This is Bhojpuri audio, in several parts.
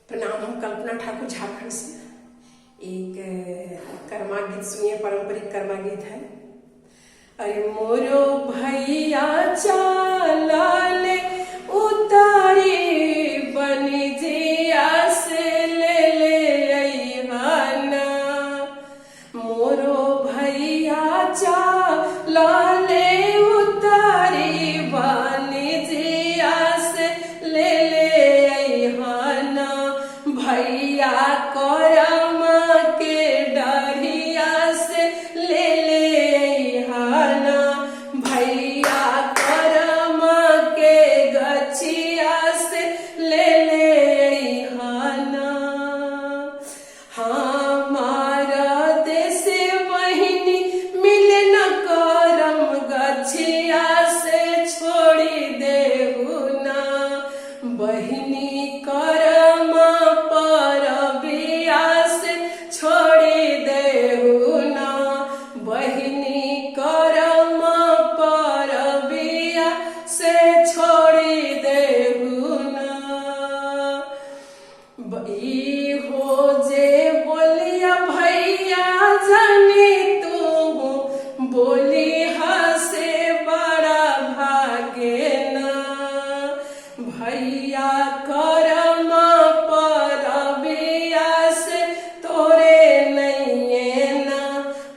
प्रणाम। हम कल्पना ठाकुर झारखंड से। एक कर्मा गीत सुनिए, पारंपरिक कर्मा गीत है। अरे मोरो भैया चालाले उतारी बनी जिया से ले अइहाना। मोरो भैया चालाले उतारी बनी जिया से ले अइहाना। भैया करमा के डरिया से ले अइहाना। भैया करमा के गछिया से ले अइहाना। हमारा देश बहिनी मिले न करम गछिया से छोड़ी देहु ना। बहिनी करमा परबिया से छोड़ी देहु ना। बहिनी करमा परबिया से छोड़ी देहु ना। ई हो जे बोलिया भैया जानी तू बोली हसे बड़ा भागे ना। भैया करमा परबिया से तोरे नइये ना।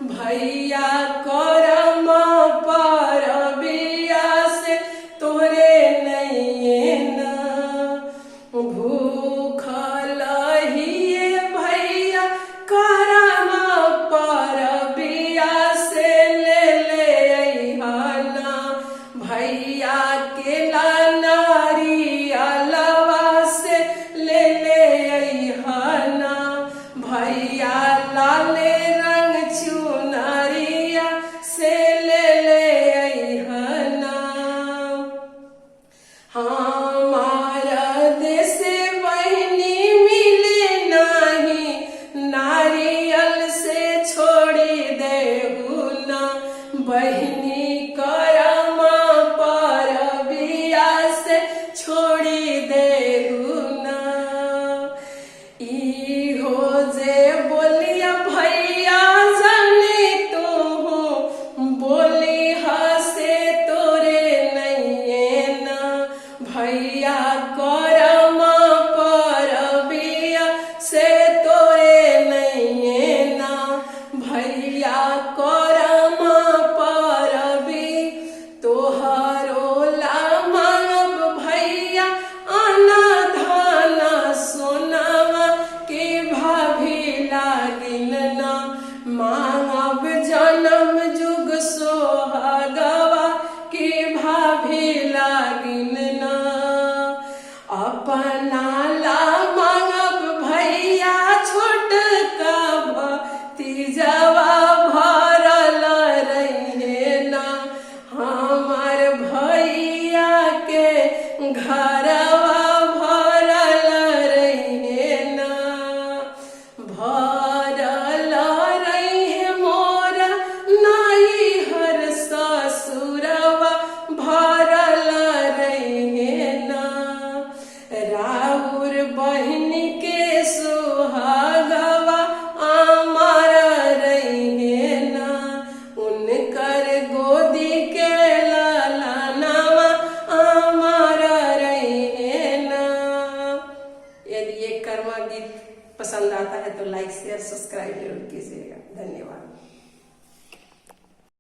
भैया करमा परबिया से तोरे नइये ना। भूखल हिये भैया करमा परबिया से ले अइहाना। भैया के नारियलवा से ले अइहाना। भैया लाले रंग चुनरिया से ले अइहाना। हमारा देश बहिनी मिले नाही नारियल से छोड़ी देहु ना। बहिनी करमा परबिया से छोड़ी देहु ना। ई हो जे बोलिया भैया जाने तू बोली हसे तोरे नइये ना। भैया करमा परबिया से तोरे नइये ना। भैया करमा परबी तोहरो ला मांगब भैया आना धाना सोनावा के भाभी लागिन ना। मांगब जन्म जुग सोहागवा के भाभी लागिन ना। अपना ला मांगब भैया छोटका भतीजवा भरल रहे ना। हमार भैया के घरवा भरल रहे ना। भरल रहे मोरा नैहर ससुरवा भरल रहे ना। राउर बहिन के सुहागवा अमर रहे ना। उनकर गोदी के लालनवा अमर रहे ना। यदि ये कर्मा गीत पसंद आता है तो लाइक शेयर सब्सक्राइब जरूर कीजिएगा। धन्यवाद।